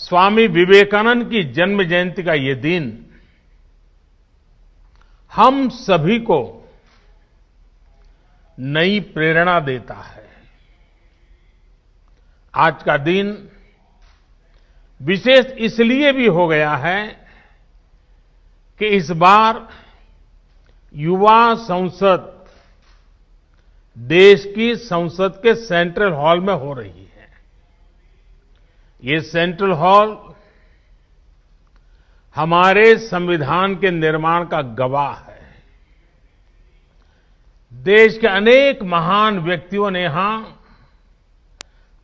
स्वामी विवेकानंद की जन्म जयंती का ये दिन हम सभी को नई प्रेरणा देता है। आज का दिन विशेष इसलिए भी हो गया है कि इस बार युवा संसद देश की संसद के सेंट्रल हॉल में हो रही है। ये सेंट्रल हॉल हमारे संविधान के निर्माण का गवाह है। देश के अनेक महान व्यक्तियों ने यहां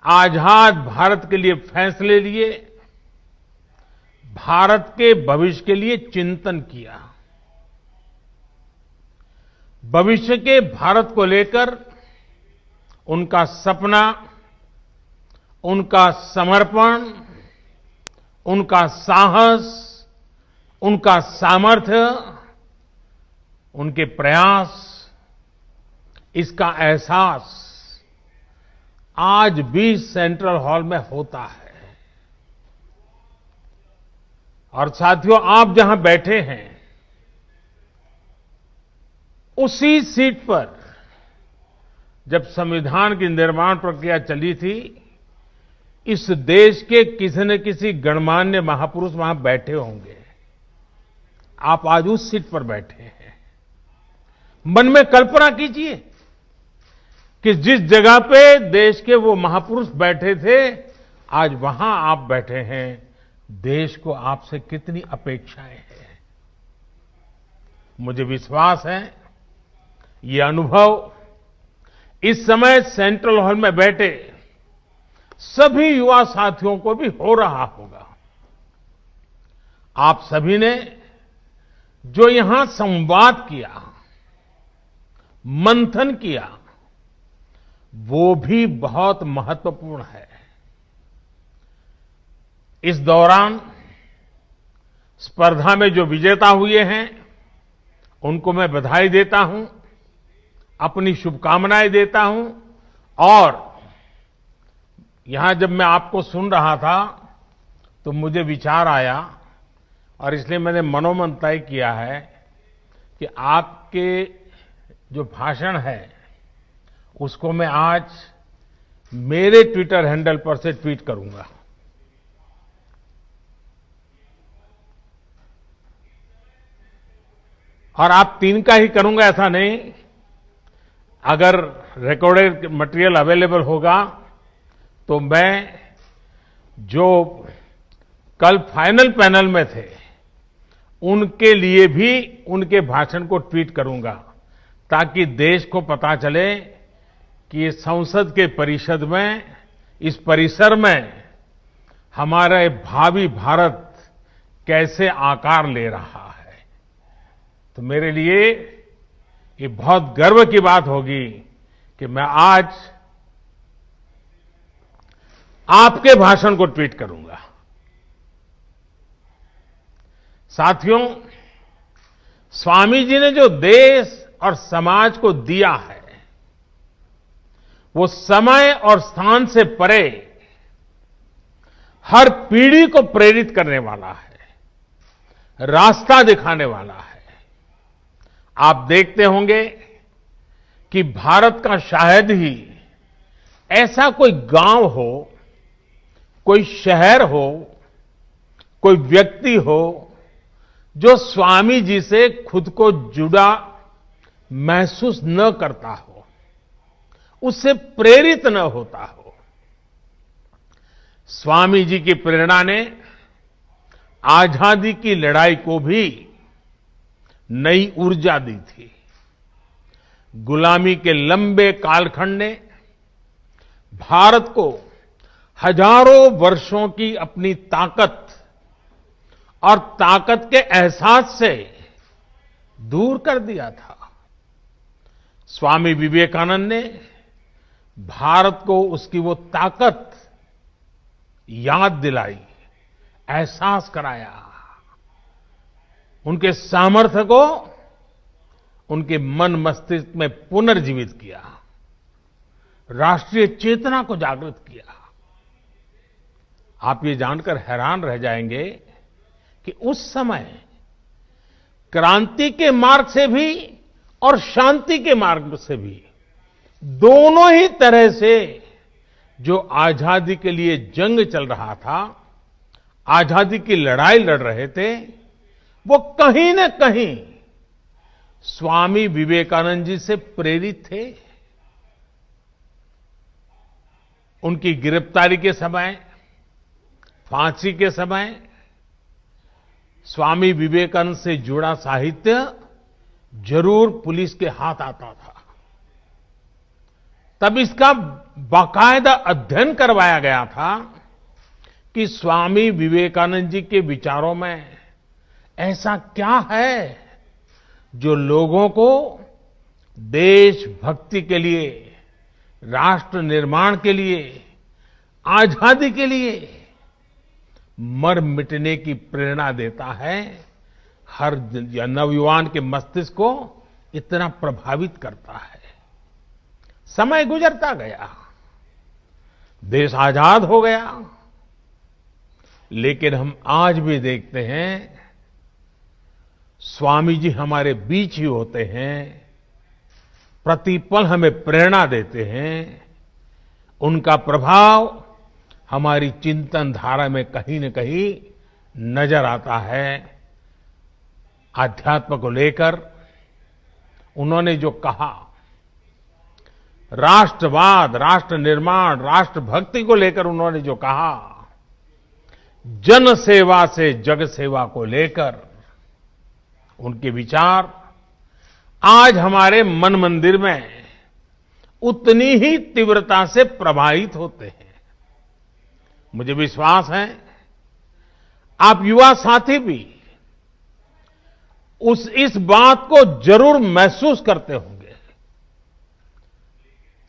आजाद भारत के लिए फैसले लिए, भारत के भविष्य के लिए चिंतन किया। भविष्य के भारत को लेकर उनका सपना, उनका समर्पण, उनका साहस, उनका सामर्थ्य, उनके प्रयास, इसका एहसास आज भी सेंट्रल हॉल में होता है। और साथियों, आप जहां बैठे हैं उसी सीट पर जब संविधान की निर्माण प्रक्रिया चली थी, इस देश के किसी न किसी गणमान्य महापुरुष वहां बैठे होंगे। आप आज उस सीट पर बैठे हैं। मन में कल्पना कीजिए कि जिस जगह पे देश के वो महापुरुष बैठे थे, आज वहां आप बैठे हैं। देश को आपसे कितनी अपेक्षाएं हैं। मुझे विश्वास है ये अनुभव इस समय सेंट्रल हॉल में बैठे सभी युवा साथियों को भी हो रहा होगा। आप सभी ने जो यहां संवाद किया, मंथन किया, वो भी बहुत महत्वपूर्ण है। इस दौरान स्पर्धा में जो विजेता हुए हैं उनको मैं बधाई देता हूं, अपनी शुभकामनाएं देता हूं। और यहां जब मैं आपको सुन रहा था तो मुझे विचार आया और इसलिए मैंने मनोमन तय किया है कि आपके जो भाषण है उसको मैं आज मेरे ट्विटर हैंडल पर से ट्वीट करूंगा। और आप तीन का ही करूंगा ऐसा नहीं, अगर रिकॉर्डेड मटेरियल अवेलेबल होगा तो मैं जो कल फाइनल पैनल में थे उनके लिए भी उनके भाषण को ट्वीट करूंगा, ताकि देश को पता चले कि ये संसद के परिषद में, इस परिसर में हमारे भावी भारत कैसे आकार ले रहा है। तो मेरे लिए ये बहुत गर्व की बात होगी कि मैं आज आपके भाषण को ट्वीट करूंगा। साथियों, स्वामी जी ने जो देश और समाज को दिया है वो समय और स्थान से परे हर पीढ़ी को प्रेरित करने वाला है, रास्ता दिखाने वाला है। आप देखते होंगे कि भारत का शायद ही ऐसा कोई गांव हो, कोई शहर हो, कोई व्यक्ति हो जो स्वामी जी से खुद को जुड़ा महसूस न करता हो, उससे प्रेरित न होता हो। स्वामी जी की प्रेरणा ने आजादी की लड़ाई को भी नई ऊर्जा दी थी। गुलामी के लंबे कालखंड ने भारत को हजारों वर्षों की अपनी ताकत और ताकत के एहसास से दूर कर दिया था। स्वामी विवेकानंद ने भारत को उसकी वो ताकत याद दिलाई, एहसास कराया, उनके सामर्थ्य को उनके मन मस्तिष्क में पुनर्जीवित किया, राष्ट्रीय चेतना को जागृत किया। आप ये जानकर हैरान रह जाएंगे कि उस समय क्रांति के मार्ग से भी और शांति के मार्ग से भी दोनों ही तरह से जो आजादी के लिए जंग चल रहा था, आजादी की लड़ाई लड़ रहे थे, वो कहीं न कहीं स्वामी विवेकानंद जी से प्रेरित थे। उनकी गिरफ्तारी के समय, फांसी के समय स्वामी विवेकानंद से जुड़ा साहित्य जरूर पुलिस के हाथ आता था। तब इसका बाकायदा अध्ययन करवाया गया था कि स्वामी विवेकानंद जी के विचारों में ऐसा क्या है जो लोगों को देशभक्ति के लिए, राष्ट्र निर्माण के लिए, आजादी के लिए मर मिटने की प्रेरणा देता है, हर नवयुवान के मस्तिष्क को इतना प्रभावित करता है। समय गुजरता गया, देश आजाद हो गया, लेकिन हम आज भी देखते हैं स्वामी जी हमारे बीच ही होते हैं, प्रतिपल हमें प्रेरणा देते हैं। उनका प्रभाव हमारी चिंतन धारा में कहीं न कहीं नजर आता है। आध्यात्म को लेकर उन्होंने जो कहा, राष्ट्रवाद, राष्ट्र निर्माण, राष्ट्रभक्ति को लेकर उन्होंने जो कहा, जन सेवा से जग सेवा को लेकर उनके विचार आज हमारे मन मंदिर में उतनी ही तीव्रता से प्रभावित होते हैं। मुझे विश्वास है आप युवा साथी भी इस बात को जरूर महसूस करते होंगे।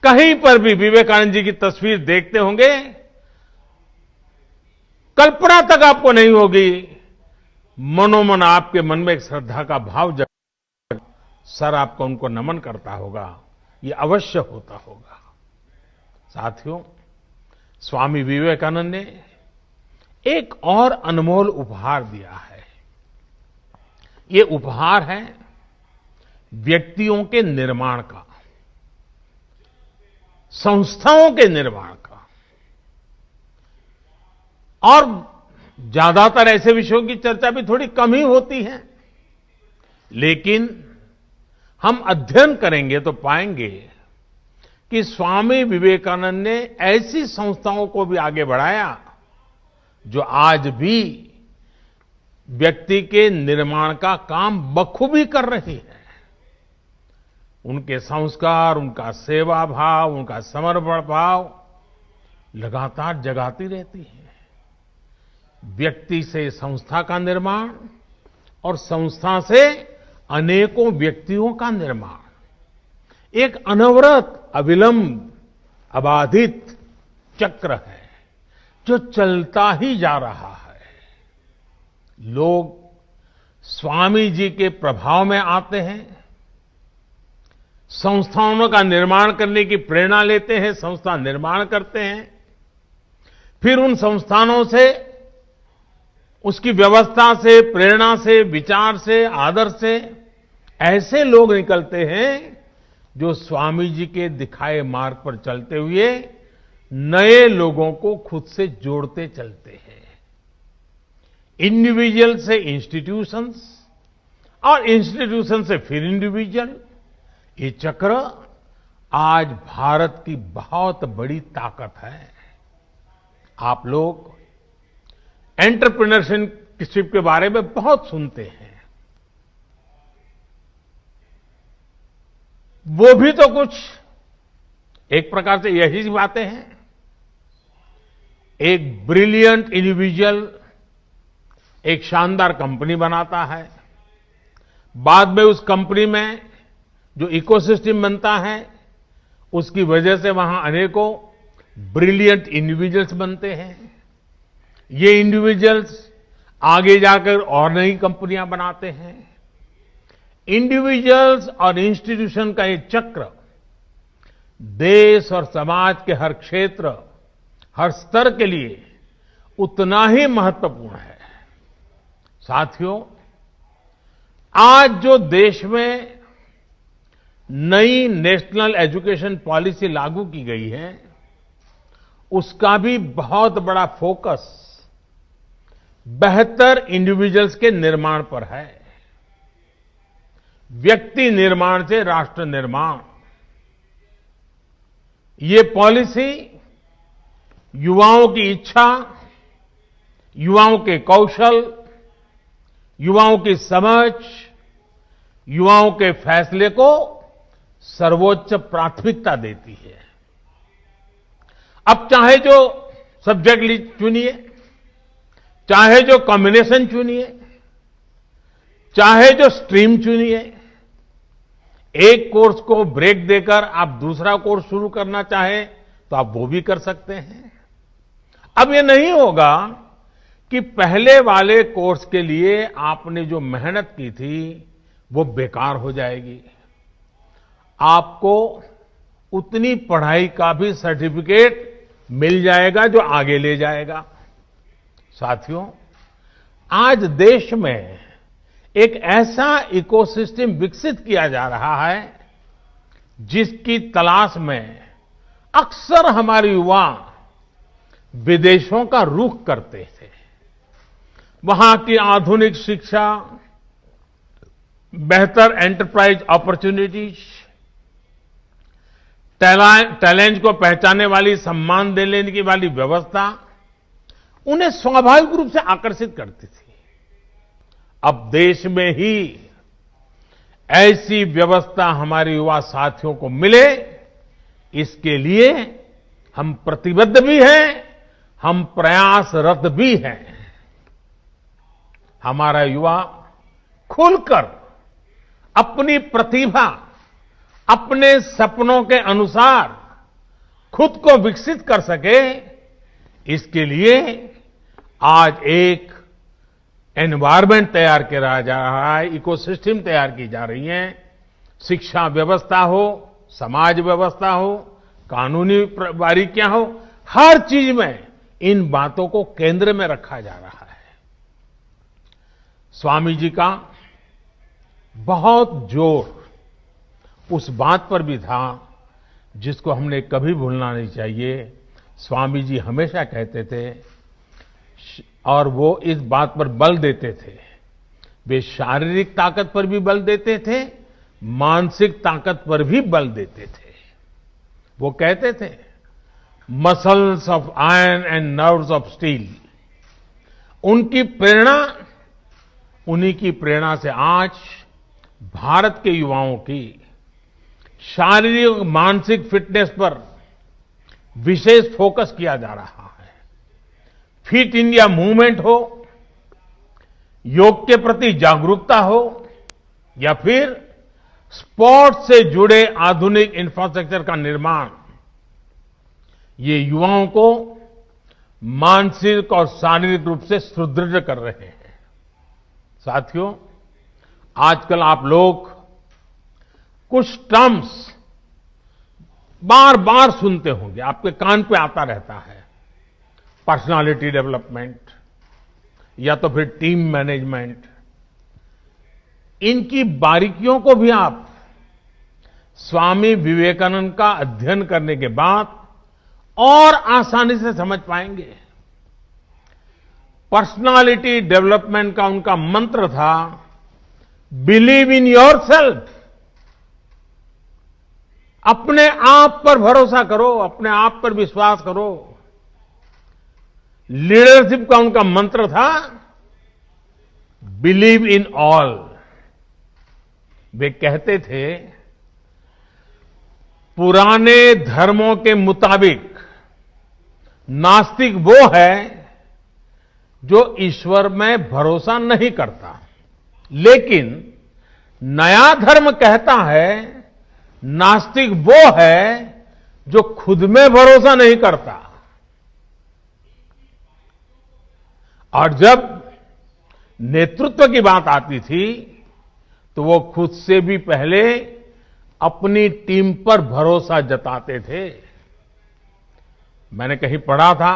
कहीं पर भी विवेकानंद जी की तस्वीर देखते होंगे, कल्पना तक आपको नहीं होगी, मनोमन आपके मन में एक श्रद्धा का भाव जग, सर आपको उनको नमन करता होगा, ये अवश्य होता होगा। साथियों, स्वामी विवेकानंद ने एक और अनमोल उपहार दिया है। ये उपहार है व्यक्तियों के निर्माण का, संस्थाओं के निर्माण का। और ज्यादातर ऐसे विषयों की चर्चा भी थोड़ी कम ही होती है, लेकिन हम अध्ययन करेंगे तो पाएंगे कि स्वामी विवेकानंद ने ऐसी संस्थाओं को भी आगे बढ़ाया जो आज भी व्यक्ति के निर्माण का काम बखूबी कर रही है। उनके संस्कार, उनका सेवा भाव, उनका समर्पण भाव लगातार जगाती रहती है। व्यक्ति से संस्था का निर्माण और संस्था से अनेकों व्यक्तियों का निर्माण एक अनवरत, अविलंब, अबाधित चक्र है जो चलता ही जा रहा है। लोग स्वामी जी के प्रभाव में आते हैं, संस्थाओं का निर्माण करने की प्रेरणा लेते हैं, संस्था निर्माण करते हैं, फिर उन संस्थानों से, उसकी व्यवस्था से, प्रेरणा से, विचार से, आदर्श से ऐसे लोग निकलते हैं जो स्वामी जी के दिखाए मार्ग पर चलते हुए नए लोगों को खुद से जोड़ते चलते हैं। इंडिविजुअल से इंस्टीट्यूशंस और इंस्टीट्यूशन से फिर इंडिविजुअल, ये चक्र आज भारत की बहुत बड़ी ताकत है। आप लोग एंटरप्रेन्योरशिप के बारे में बहुत सुनते हैं, वो भी तो कुछ एक प्रकार से यही बातें हैं। एक ब्रिलियंट इंडिविजुअल एक शानदार कंपनी बनाता है, बाद में उस कंपनी में जो इकोसिस्टम बनता है, उसकी वजह से वहां अनेकों ब्रिलियंट इंडिविजुअल्स बनते हैं। ये इंडिविजुअल्स आगे जाकर और नई कंपनियां बनाते हैं। इंडिविजुअल्स और इंस्टीट्यूशन का ये चक्र देश और समाज के हर क्षेत्र, हर स्तर के लिए उतना ही महत्वपूर्ण है। साथियों, आज जो देश में नई नेशनल एजुकेशन पॉलिसी लागू की गई है, उसका भी बहुत बड़ा फोकस बेहतर इंडिविजुअल्स के निर्माण पर है। व्यक्ति निर्माण से राष्ट्र निर्माण। ये पॉलिसी युवाओं की इच्छा, युवाओं के कौशल, युवाओं की समझ, युवाओं के फैसले को सर्वोच्च प्राथमिकता देती है। अब चाहे जो सब्जेक्ट चुनिए, चाहे जो कॉम्बिनेशन चुनिए, चाहे जो स्ट्रीम चुनिए, एक कोर्स को ब्रेक देकर आप दूसरा कोर्स शुरू करना चाहें तो आप वो भी कर सकते हैं। अब ये नहीं होगा कि पहले वाले कोर्स के लिए आपने जो मेहनत की थी वो बेकार हो जाएगी। आपको उतनी पढ़ाई का भी सर्टिफिकेट मिल जाएगा जो आगे ले जाएगा। साथियों, आज देश में एक ऐसा इकोसिस्टम विकसित किया जा रहा है जिसकी तलाश में अक्सर हमारे युवा विदेशों का रुख करते थे। वहां की आधुनिक शिक्षा, बेहतर एंटरप्राइज अपॉर्चुनिटीज, टैलेंट को पहचानने वाली, सम्मान देने की वाली व्यवस्था उन्हें स्वाभाविक रूप से आकर्षित करती थी। अब देश में ही ऐसी व्यवस्था हमारे युवा साथियों को मिले, इसके लिए हम प्रतिबद्ध भी हैं, हम प्रयासरत भी हैं। हमारा युवा खुलकर अपनी प्रतिभा, अपने सपनों के अनुसार खुद को विकसित कर सके, इसके लिए आज एक एनवायरमेंट तैयार किया जा रहा है, इकोसिस्टम तैयार की जा रही है। शिक्षा व्यवस्था हो, समाज व्यवस्था हो, कानूनी बारीकियां हो, हर चीज में इन बातों को केंद्र में रखा जा रहा है। स्वामी जी का बहुत जोर उस बात पर भी था जिसको हमने कभी भूलना नहीं चाहिए। स्वामी जी हमेशा कहते थे और वो इस बात पर बल देते थे, वे शारीरिक ताकत पर भी बल देते थे, मानसिक ताकत पर भी बल देते थे। वो कहते थे, muscles of iron and nerves of steel. उनकी प्रेरणा, उन्हीं की प्रेरणा से आज भारत के युवाओं की शारीरिक मानसिक फिटनेस पर विशेष फोकस किया जा रहा है। फिट इंडिया मूवमेंट हो, योग के प्रति जागरूकता हो, या फिर स्पोर्ट्स से जुड़े आधुनिक इंफ्रास्ट्रक्चर का निर्माण, ये युवाओं को मानसिक और शारीरिक रूप से सुदृढ़ कर रहे हैं। साथियों, आजकल आप लोग कुछ टर्म्स बार बार सुनते होंगे, आपके कान पे आता रहता है। पर्सनालिटी डेवलपमेंट या तो फिर टीम मैनेजमेंट। इनकी बारीकियों को भी आप स्वामी विवेकानंद का अध्ययन करने के बाद और आसानी से समझ पाएंगे। पर्सनालिटी डेवलपमेंट का उनका मंत्र था, बिलीव इन योरसेल्फ। अपने आप पर भरोसा करो, अपने आप पर विश्वास करो। लीडरशिप का उनका मंत्र था, बिलीव इन ऑल। वे कहते थे, पुराने धर्मों के मुताबिक नास्तिक वो है जो ईश्वर में भरोसा नहीं करता, लेकिन नया धर्म कहता है नास्तिक वो है जो खुद में भरोसा नहीं करता। और जब नेतृत्व की बात आती थी तो वो खुद से भी पहले अपनी टीम पर भरोसा जताते थे। मैंने कहीं पढ़ा था,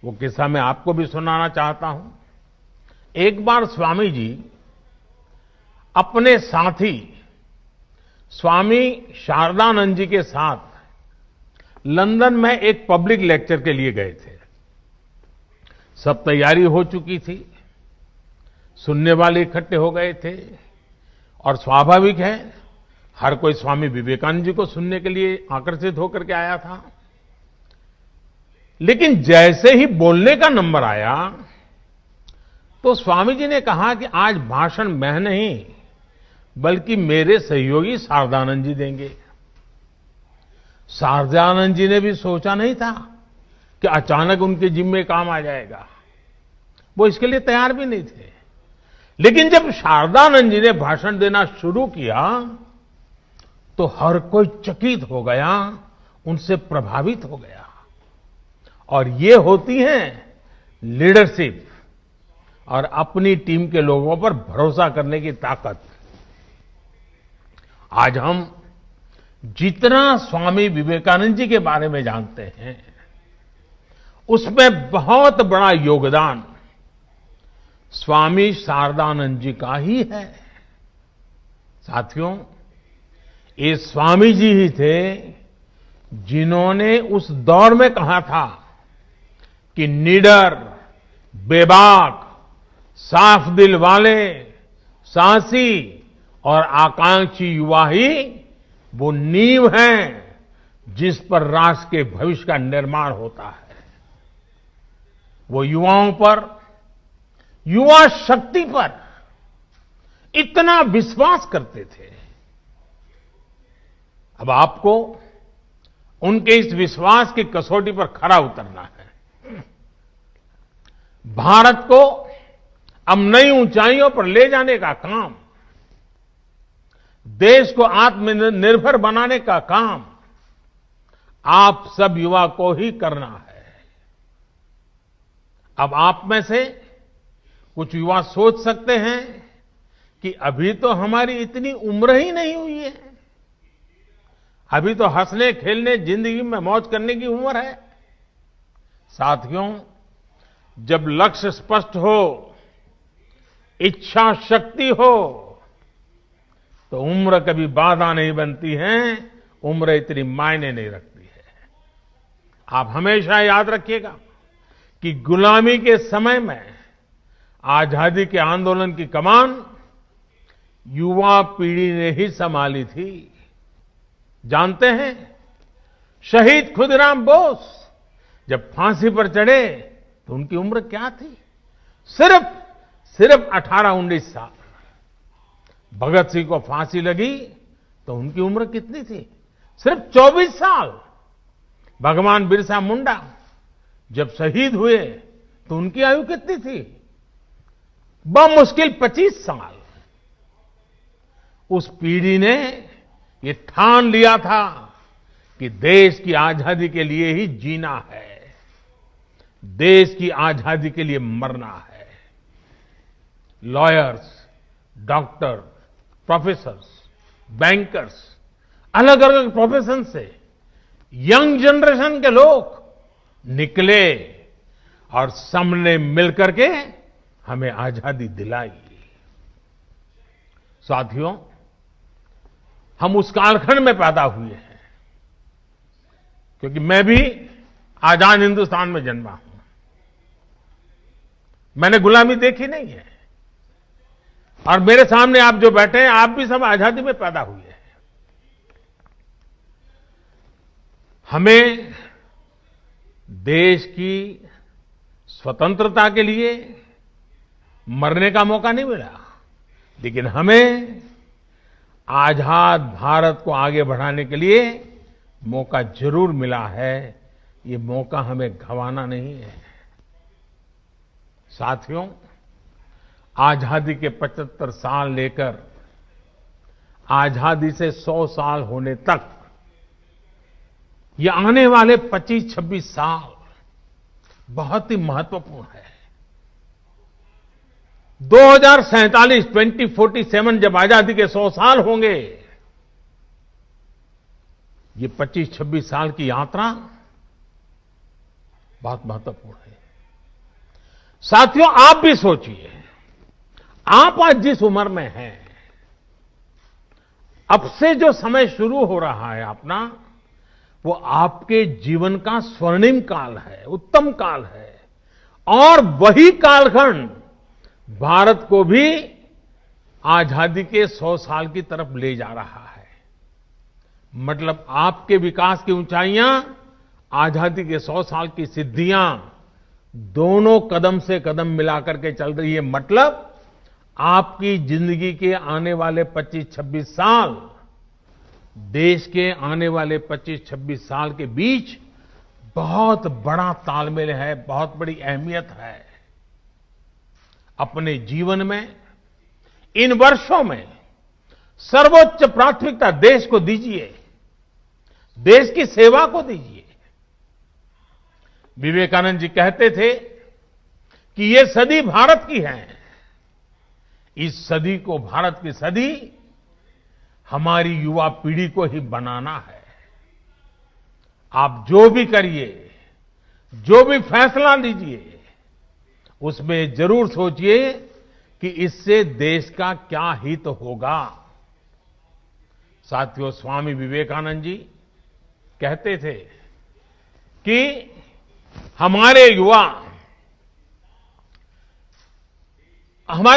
वो किस्सा मैं आपको भी सुनाना चाहता हूं। एक बार स्वामी जी अपने साथी स्वामी शारदानंद जी के साथ लंदन में एक पब्लिक लेक्चर के लिए गए थे। सब तैयारी हो चुकी थी, सुनने वाले इकट्ठे हो गए थे और स्वाभाविक है हर कोई स्वामी विवेकानंद जी को सुनने के लिए आकर्षित होकर के आया था। लेकिन जैसे ही बोलने का नंबर आया तो स्वामी जी ने कहा कि आज भाषण मैं नहीं बल्कि मेरे सहयोगी शारदानंद जी देंगे। शारदानंद जी ने भी सोचा नहीं था कि अचानक उनके जिम्मे काम आ जाएगा, वो इसके लिए तैयार भी नहीं थे। लेकिन जब शारदानंद जी ने भाषण देना शुरू किया तो हर कोई चकित हो गया, उनसे प्रभावित हो गया। और ये होती है लीडरशिप और अपनी टीम के लोगों पर भरोसा करने की ताकत। आज हम जितना स्वामी विवेकानंद जी के बारे में जानते हैं उसमें बहुत बड़ा योगदान स्वामी शारदानंद जी का ही है। साथियों, ये स्वामी जी ही थे जिन्होंने उस दौर में कहा था कि निडर, बेबाक, साफ दिल वाले, साहसी और आकांक्षी युवा ही वो नींव हैं जिस पर राष्ट्र के भविष्य का निर्माण होता है। वो युवाओं पर, युवा शक्ति पर इतना विश्वास करते थे। अब आपको उनके इस विश्वास की कसौटी पर खरा उतरना है। भारत को अब नई ऊंचाइयों पर ले जाने का काम, देश को आत्मनिर्भर बनाने का काम आप सब युवा को ही करना है। अब आप में से कुछ युवा सोच सकते हैं कि अभी तो हमारी इतनी उम्र ही नहीं हुई है, अभी तो हंसने खेलने जिंदगी में मौज करने की उम्र है। साथियों, जब लक्ष्य स्पष्ट हो, इच्छा शक्ति हो तो उम्र कभी बाधा नहीं बनती है, उम्र इतनी मायने नहीं रखती है। आप हमेशा याद रखिएगा कि गुलामी के समय में आजादी के आंदोलन की कमान युवा पीढ़ी ने ही संभाली थी। जानते हैं, शहीद खुदीराम बोस जब फांसी पर चढ़े तो उनकी उम्र क्या थी? सिर्फ 18-19 साल। भगत सिंह को फांसी लगी तो उनकी उम्र कितनी थी? सिर्फ 24 साल। भगवान बिरसा मुंडा जब शहीद हुए तो उनकी आयु कितनी थी? बमुश्किल 25 साल। उस पीढ़ी ने ये ठान लिया था कि देश की आजादी के लिए ही जीना है, देश की आजादी के लिए मरना है। लॉयर्स, डॉक्टर, प्रोफेसर्स, बैंकर्स, अलग अलग प्रोफेशन से यंग जनरेशन के लोग निकले और सबने मिलकर के हमें आजादी दिलाई। साथियों, हम उस कालखंड में पैदा हुए हैं, क्योंकि मैं भी आजाद हिंदुस्तान में जन्मा हूं। मैंने गुलामी देखी नहीं है और मेरे सामने आप जो बैठे हैं, आप भी सब आजादी में पैदा हुए हैं। हमें देश की स्वतंत्रता के लिए मरने का मौका नहीं मिला, लेकिन हमें आजाद भारत को आगे बढ़ाने के लिए मौका जरूर मिला है। ये मौका हमें गंवाना नहीं है। साथियों, आजादी के 75 साल लेकर आजादी से 100 साल होने तक ये आने वाले 25-26 साल बहुत ही महत्वपूर्ण है। 2047 जब आजादी के 100 साल होंगे, ये 25-26 साल की यात्रा बहुत महत्वपूर्ण है। साथियों, आप भी सोचिए, आप आज जिस उम्र में हैं, अब से जो समय शुरू हो रहा है अपना, वो आपके जीवन का स्वर्णिम काल है, उत्तम काल है। और वही कालखंड भारत को भी आजादी के 100 साल की तरफ ले जा रहा है। मतलब आपके विकास की ऊंचाइयां, आजादी के 100 साल की सिद्धियां, दोनों कदम से कदम मिलाकर के चल रही है। मतलब आपकी जिंदगी के आने वाले 25-26 साल, देश के आने वाले 25-26 साल के बीच बहुत बड़ा तालमेल है, बहुत बड़ी अहमियत है। अपने जीवन में इन वर्षों में सर्वोच्च प्राथमिकता देश को दीजिए, देश की सेवा को दीजिए। विवेकानंद जी कहते थे कि ये सदी भारत की है। इस सदी को, भारत की सदी, हमारी युवा पीढ़ी को ही बनाना है। आप जो भी करिए, जो भी फैसला लीजिए, उसमें जरूर सोचिए कि इससे देश का क्या हित होगा। साथियों, स्वामी विवेकानंद जी कहते थे कि हमारे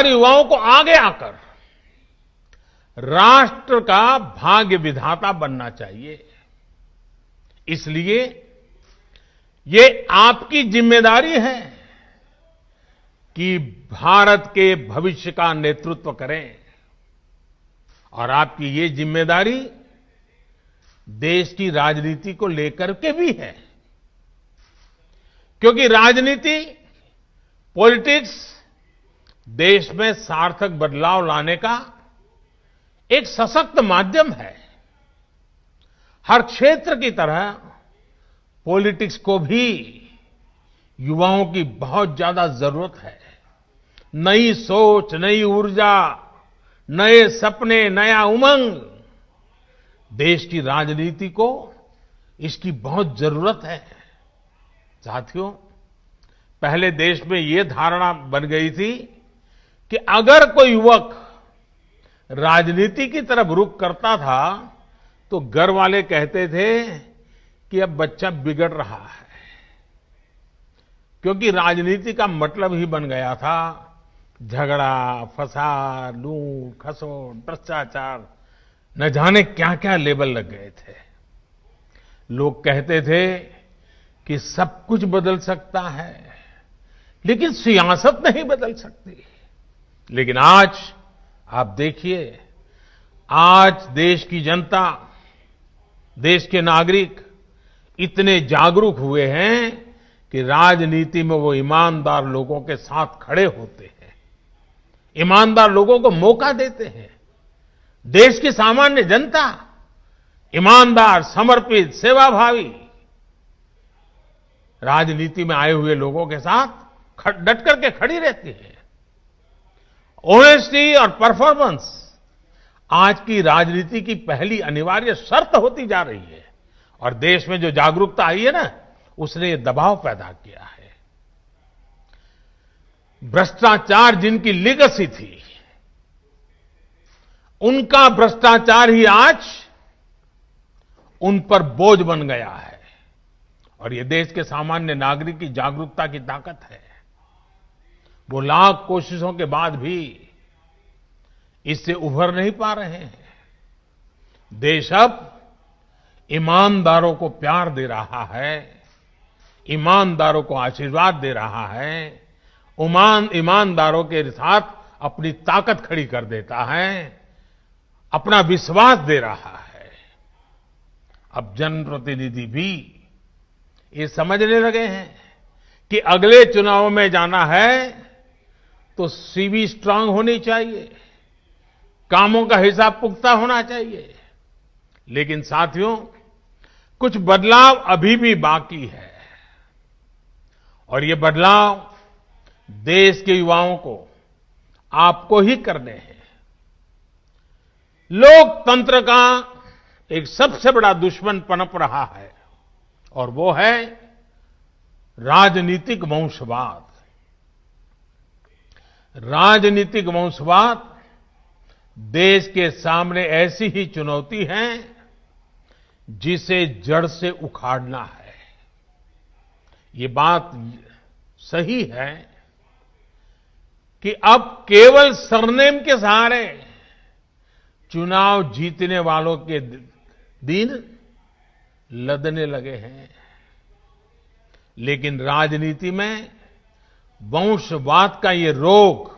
युवाओं को आगे आकर राष्ट्र का भाग्य विधाता बनना चाहिए। इसलिए ये आपकी जिम्मेदारी है कि भारत के भविष्य का नेतृत्व करें। और आपकी ये जिम्मेदारी देश की राजनीति को लेकर के भी है, क्योंकि राजनीति, पॉलिटिक्स देश में सार्थक बदलाव लाने का एक सशक्त माध्यम है। हर क्षेत्र की तरह पॉलिटिक्स को भी युवाओं की बहुत ज्यादा जरूरत है। नई सोच, नई ऊर्जा, नए सपने, नया उमंग, देश की राजनीति को इसकी बहुत जरूरत है। साथियों, पहले देश में ये धारणा बन गई थी कि अगर कोई युवक राजनीति की तरफ रुख करता था तो घर वाले कहते थे कि अब बच्चा बिगड़ रहा है, क्योंकि राजनीति का मतलब ही बन गया था झगड़ा, फसाद, लूट, खसोट, भ्रष्टाचार, न जाने क्या क्या लेबल लग गए थे। लोग कहते थे कि सब कुछ बदल सकता है, लेकिन सियासत नहीं बदल सकती। लेकिन आज आप देखिए, आज देश की जनता, देश के नागरिक इतने जागरूक हुए हैं कि राजनीति में वो ईमानदार लोगों के साथ खड़े होते हैं, ईमानदार लोगों को मौका देते हैं। देश की सामान्य जनता ईमानदार, समर्पित, सेवाभावी राजनीति में आए हुए लोगों के साथ डट करके खड़ी रहती है। ऑनेस्टी और परफॉर्मेंस आज की राजनीति की पहली अनिवार्य शर्त होती जा रही है। और देश में जो जागरूकता आई है ना, उसने ये दबाव पैदा किया है। भ्रष्टाचार जिनकी लीगेसी थी, उनका भ्रष्टाचार ही आज उन पर बोझ बन गया है। और ये देश के सामान्य नागरिक की जागरूकता की ताकत है। वो लाख कोशिशों के बाद भी इससे उभर नहीं पा रहे हैं। देश अब ईमानदारों को प्यार दे रहा है, ईमानदारों को आशीर्वाद दे रहा है, ईमानदारों के साथ अपनी ताकत खड़ी कर देता है, अपना विश्वास दे रहा है। अब जनप्रतिनिधि भी ये समझने लगे हैं कि अगले चुनाव में जाना है तो सीवी स्ट्रांग होनी चाहिए, कामों का हिसाब पुख्ता होना चाहिए। लेकिन साथियों, कुछ बदलाव अभी भी बाकी है और ये बदलाव देश के युवाओं को, आपको ही करने हैं। लोकतंत्र का एक सबसे बड़ा दुश्मन पनप रहा है और वो है राजनीतिक वंशवाद। राजनीतिक वंशवाद देश के सामने ऐसी ही चुनौती है जिसे जड़ से उखाड़ना है। ये बात सही है कि अब केवल सरनेम के सहारे चुनाव जीतने वालों के दिन लदने लगे हैं, लेकिन राजनीति में वंशवाद का ये रोग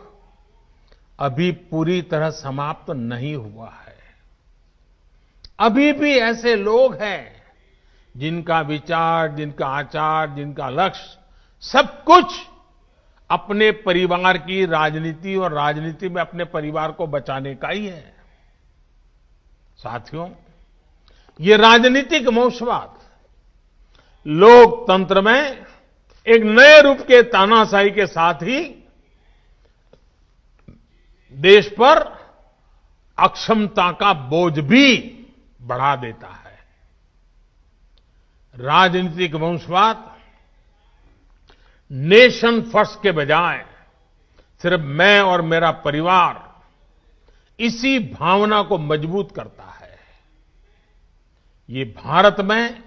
अभी पूरी तरह समाप्त नहीं हुआ है। अभी भी ऐसे लोग हैं जिनका विचार, जिनका आचार, जिनका लक्ष्य सब कुछ अपने परिवार की राजनीति और राजनीति में अपने परिवार को बचाने का ही है। साथियों, ये राजनीतिक वंशवाद लोकतंत्र में एक नए रूप के तानाशाही के साथ ही देश पर अक्षमता का बोझ भी बढ़ा देता है। राजनीतिक वंशवाद नेशन फर्स्ट के बजाय सिर्फ मैं और मेरा परिवार, इसी भावना को मजबूत करता है। ये भारत में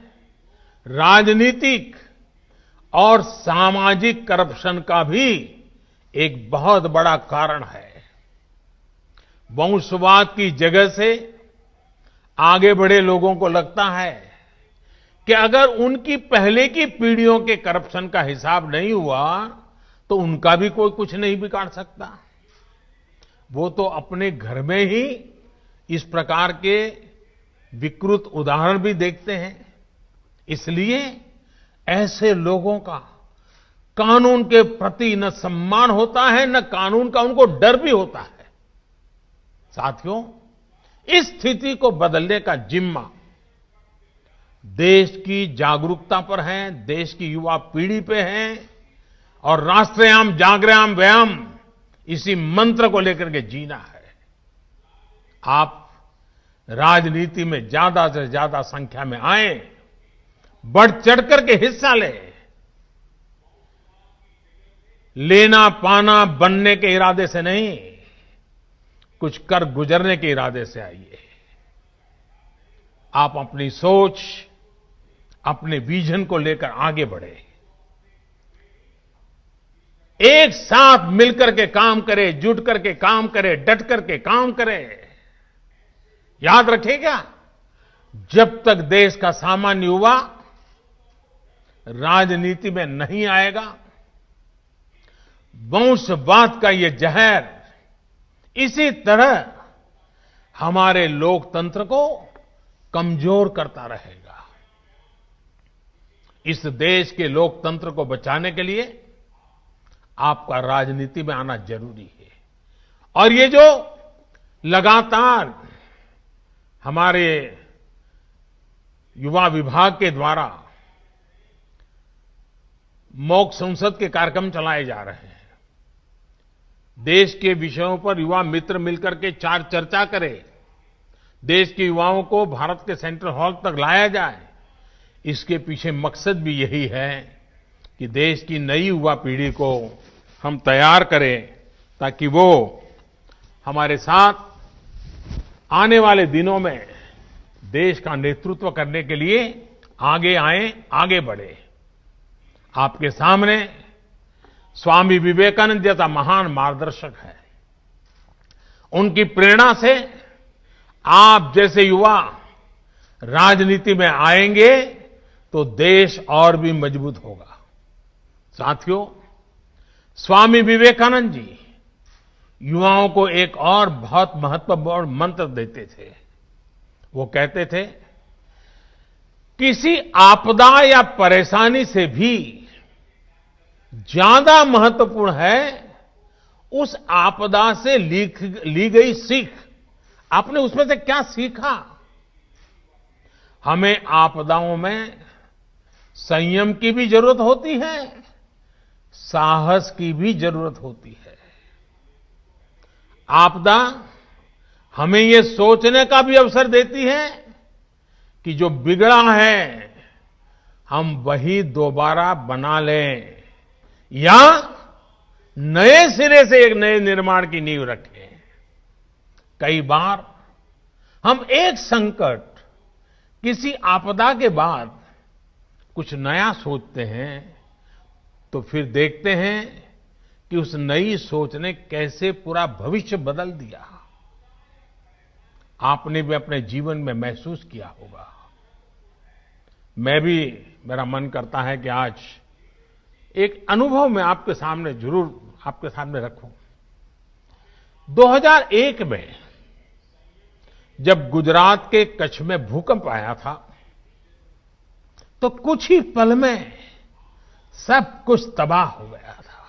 राजनीतिक और सामाजिक करप्शन का भी एक बहुत बड़ा कारण है। वंशवाद की जगह से आगे बढ़े लोगों को लगता है कि अगर उनकी पहले की पीढ़ियों के करप्शन का हिसाब नहीं हुआ तो उनका भी कोई कुछ नहीं बिगाड़ सकता। वो तो अपने घर में ही इस प्रकार के विकृत उदाहरण भी देखते हैं। इसलिए ऐसे लोगों का कानून के प्रति न सम्मान होता है, न कानून का उनको डर भी होता है। साथियों, इस स्थिति को बदलने का जिम्मा देश की जागरूकता पर है, देश की युवा पीढ़ी पे है और राष्ट्रयाम जागरयाम व्यायाम इसी मंत्र को लेकर के जीना है। आप राजनीति में ज्यादा से ज्यादा संख्या में आए, बढ़ चढ़कर के हिस्सा लेना पाना बनने के इरादे से नहीं, कुछ कर गुजरने के इरादे से आइए। आप अपनी सोच, अपने विजन को लेकर आगे बढ़े, एक साथ मिलकर के काम करें, जुट करके काम करें, डट करके काम करें। याद रखिएगा, जब तक देश का सामान्य युवा राजनीति में नहीं आएगा, वंशवाद का ये जहर इसी तरह हमारे लोकतंत्र को कमजोर करता रहेगा। इस देश के लोकतंत्र को बचाने के लिए आपका राजनीति में आना जरूरी है। और ये जो लगातार हमारे युवा विभाग के द्वारा मॉक संसद के कार्यक्रम चलाए जा रहे हैं, देश के विषयों पर युवा मित्र मिलकर के चर्चा करें, देश के युवाओं को भारत के सेंट्रल हॉल तक लाया जाए, इसके पीछे मकसद भी यही है कि देश की नई युवा पीढ़ी को हम तैयार करें ताकि वो हमारे साथ आने वाले दिनों में देश का नेतृत्व करने के लिए आगे आए, आगे बढ़े। आपके सामने स्वामी विवेकानंद जैसा महान मार्गदर्शक है। उनकी प्रेरणा से आप जैसे युवा राजनीति में आएंगे तो देश और भी मजबूत होगा। साथियों, स्वामी विवेकानंद जी युवाओं को एक और बहुत महत्वपूर्ण मंत्र देते थे। वो कहते थे, किसी आपदा या परेशानी से भी ज्यादा महत्वपूर्ण है उस आपदा से ली गई सीख। आपने उसमें से क्या सीखा? हमें आपदाओं में संयम की भी जरूरत होती है, साहस की भी जरूरत होती है। आपदा हमें ये सोचने का भी अवसर देती है कि जो बिगड़ा है हम वही दोबारा बना लें या नए सिरे से एक नए निर्माण की नींव रखें। कई बार हम एक संकट, किसी आपदा के बाद कुछ नया सोचते हैं तो फिर देखते हैं कि उस नई सोच ने कैसे पूरा भविष्य बदल दिया। आपने भी अपने जीवन में महसूस किया होगा। मेरा मन करता है कि आज एक अनुभव मैं आपके सामने जरूर आपके सामने रखूं। 2001 में जब गुजरात के कच्छ में भूकंप आया था तो कुछ ही पल में सब कुछ तबाह हो गया था।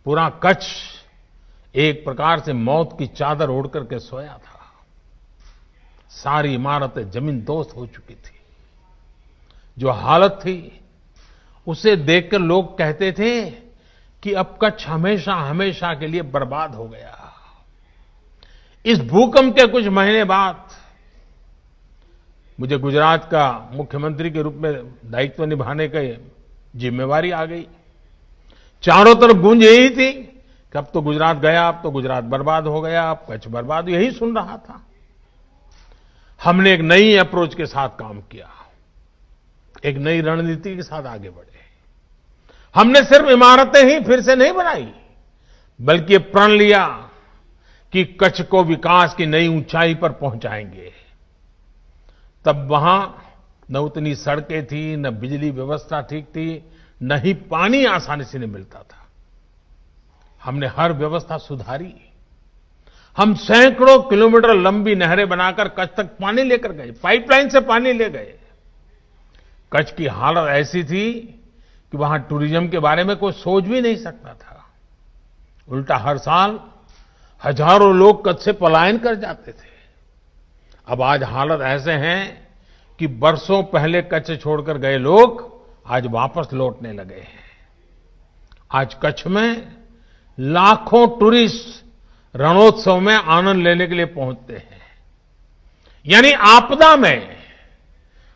पूरा कच्छ एक प्रकार से मौत की चादर ओढ़ करके सोया था। सारी इमारतें जमींदोज हो चुकी थी। जो हालत थी उसे देखकर लोग कहते थे कि अब कच्छ हमेशा हमेशा के लिए बर्बाद हो गया। इस भूकंप के कुछ महीने बाद मुझे गुजरात का मुख्यमंत्री के रूप में दायित्व निभाने की जिम्मेवारी आ गई। चारों तरफ गूंज यही थी कि अब तो गुजरात गया, अब तो गुजरात बर्बाद हो गया, अब कच्छ बर्बाद, यही सुन रहा था। हमने एक नई अप्रोच के साथ काम किया, एक नई रणनीति के साथ आगे बढ़े। हमने सिर्फ इमारतें ही फिर से नहीं बनाई, बल्कि प्रण लिया कि कच्छ को विकास की नई ऊंचाई पर पहुंचाएंगे। तब वहां न उतनी सड़कें थी, न बिजली व्यवस्था ठीक थी, न ही पानी आसानी से नहीं मिलता था। हमने हर व्यवस्था सुधारी। हम सैकड़ों किलोमीटर लंबी नहरें बनाकर कच्छ तक पानी लेकर गए, पाइपलाइन से पानी ले गए। कच्छ की हालत ऐसी थी कि वहां टूरिज्म के बारे में कोई सोच भी नहीं सकता था। उल्टा हर साल हजारों लोग कच्छ से पलायन कर जाते थे। अब आज हालत ऐसे हैं कि बरसों पहले कच्छ छोड़कर गए लोग आज वापस लौटने लगे हैं। आज कच्छ में लाखों टूरिस्ट रणोत्सव में आनंद लेने के लिए पहुंचते हैं। यानी आपदा में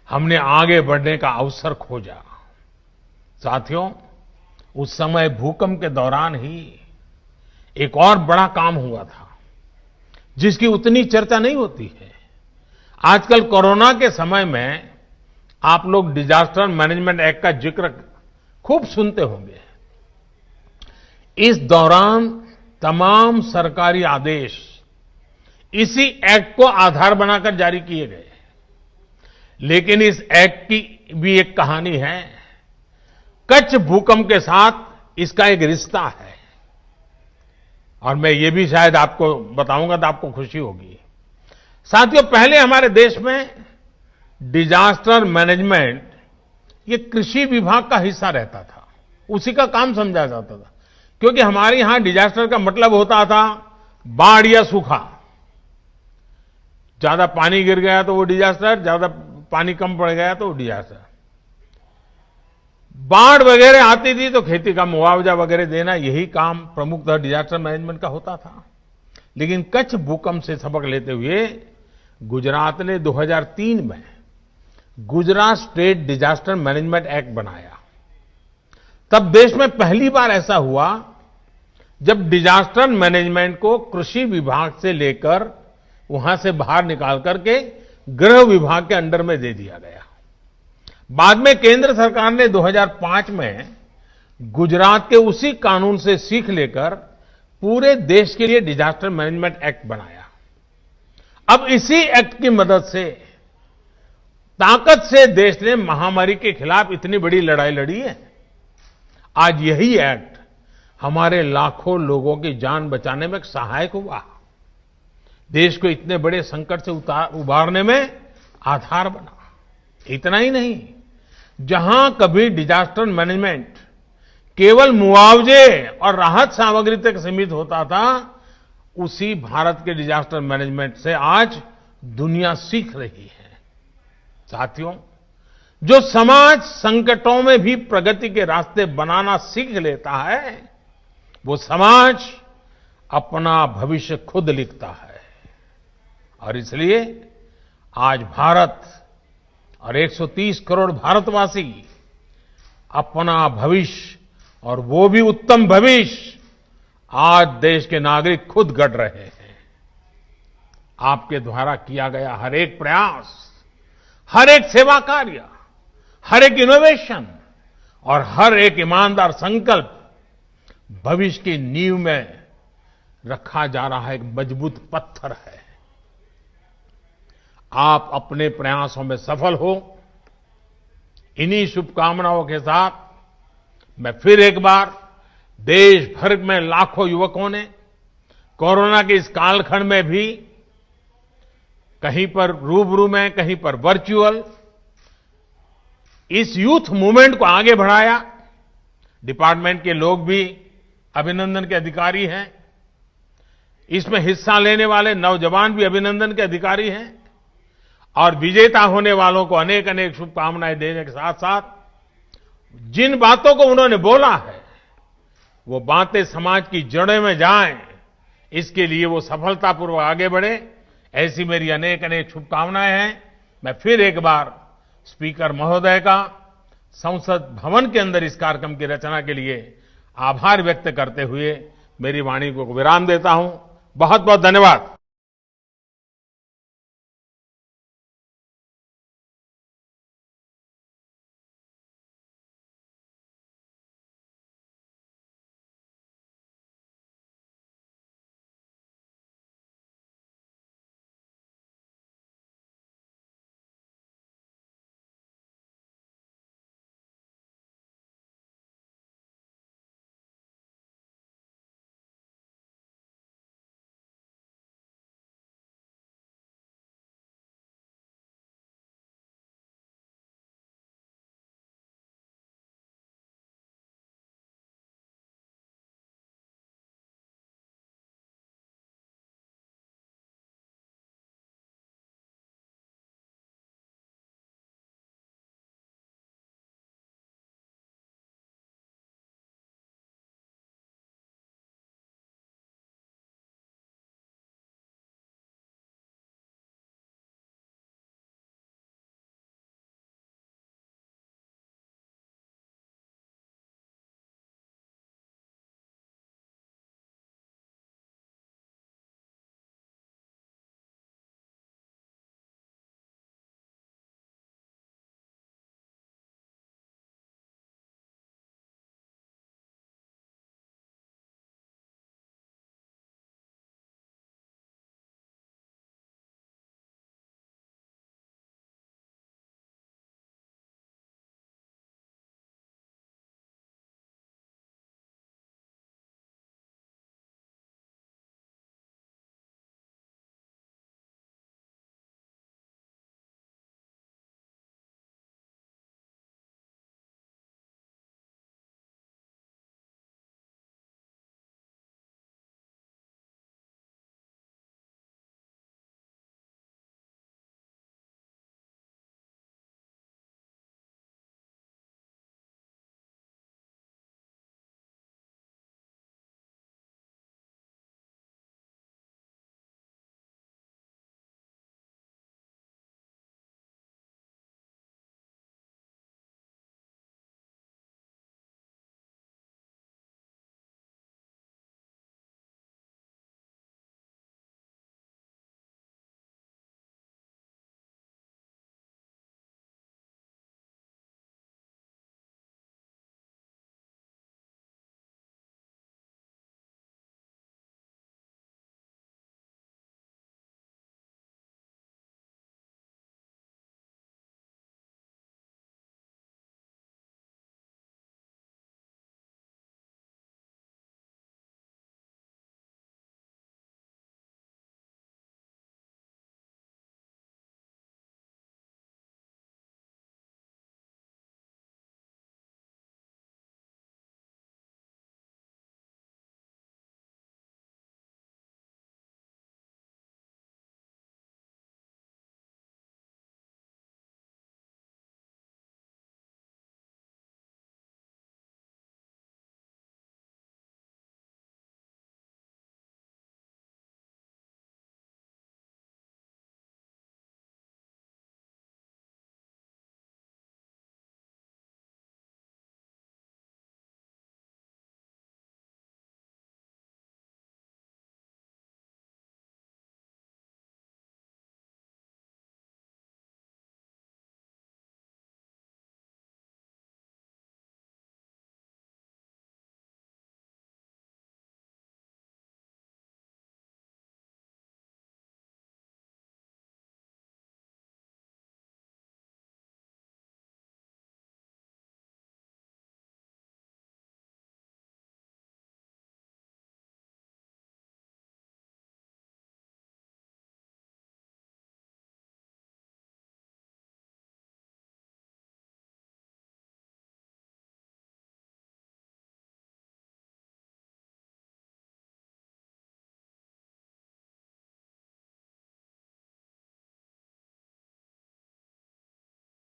हमने आगे बढ़ने का अवसर खोजा। साथियों, उस समय भूकंप के दौरान ही एक और बड़ा काम हुआ था जिसकी उतनी चर्चा नहीं होती है। आजकल कोरोना के समय में आप लोग डिजास्टर मैनेजमेंट एक्ट का जिक्र खूब सुनते होंगे। इस दौरान तमाम सरकारी आदेश इसी एक्ट को आधार बनाकर जारी किए गए। लेकिन इस एक्ट की भी एक कहानी है। कच्छ भूकंप के साथ इसका एक रिश्ता है और मैं ये भी शायद आपको बताऊंगा तो आपको खुशी होगी। साथियों, पहले हमारे देश में डिजास्टर मैनेजमेंट ये कृषि विभाग का हिस्सा रहता था, उसी का काम समझा जाता था। क्योंकि हमारे यहां डिजास्टर का मतलब होता था बाढ़ या सूखा। ज्यादा पानी गिर गया तो वो डिजास्टर, ज्यादा पानी कम पड़ गया तो वो डिजास्टर। बाढ़ वगैरह आती थी तो खेती का मुआवजा वगैरह देना, यही काम प्रमुखतः डिजास्टर मैनेजमेंट का होता था। लेकिन कच्छ भूकंप से सबक लेते हुए गुजरात ने 2003 में Gujarat state disaster management act बनाया। तब देश में पहली बार ऐसा हुआ जब डिजास्टर मैनेजमेंट को कृषि विभाग से लेकर वहां से बाहर निकाल करके गृह विभाग के अंडर में दे दिया गया। बाद में केंद्र सरकार ने 2005 में गुजरात के उसी कानून से सीख लेकर पूरे देश के लिए डिजास्टर मैनेजमेंट एक्ट बनाया। अब इसी एक्ट की मदद से ताकत से देश ने महामारी के खिलाफ इतनी बड़ी लड़ाई लड़ी है। आज यही एक्ट हमारे लाखों लोगों की जान बचाने में सहायक हुआ, देश को इतने बड़े संकट से उबारने में आधार बना। इतना ही नहीं, जहां कभी डिजास्टर मैनेजमेंट केवल मुआवजे और राहत सामग्री तक सीमित होता था, उसी भारत के डिजास्टर मैनेजमेंट से आज दुनिया सीख रही है। साथियों, जो समाज संकटों में भी प्रगति के रास्ते बनाना सीख लेता है, वो समाज अपना भविष्य खुद लिखता है। और इसलिए आज भारत और 130 करोड़ भारतवासी अपना भविष्य और वो भी उत्तम भविष्य आज देश के नागरिक खुद गढ़ रहे हैं। आपके द्वारा किया गया हर एक प्रयास, हर एक सेवा कार्य, हर एक इनोवेशन और हर एक ईमानदार संकल्प भविष्य की नींव में रखा जा रहा एक मजबूत पत्थर है। आप अपने प्रयासों में सफल हो, इन्हीं शुभकामनाओं के साथ मैं फिर एक बार देश भर में लाखों युवकों ने कोरोना के इस कालखंड में भी कहीं पर रूबरू में, कहीं पर वर्चुअल इस यूथ मूवमेंट को आगे बढ़ाया। डिपार्टमेंट के लोग भी अभिनंदन के अधिकारी हैं, इसमें हिस्सा लेने वाले नौजवान भी अभिनंदन के अधिकारी हैं और विजेता होने वालों को अनेक अनेक शुभकामनाएं देने के साथ साथ जिन बातों को उन्होंने बोला है वो बातें समाज की जड़ों में जाएं, इसके लिए वो सफलतापूर्वक आगे बढ़े, ऐसी मेरी अनेक अनेक शुभकामनाएं हैं। मैं फिर एक बार स्पीकर महोदय का संसद भवन के अंदर इस कार्यक्रम की रचना के लिए आभार व्यक्त करते हुए मेरी वाणी को विराम देता हूं। बहुत बहुत धन्यवाद।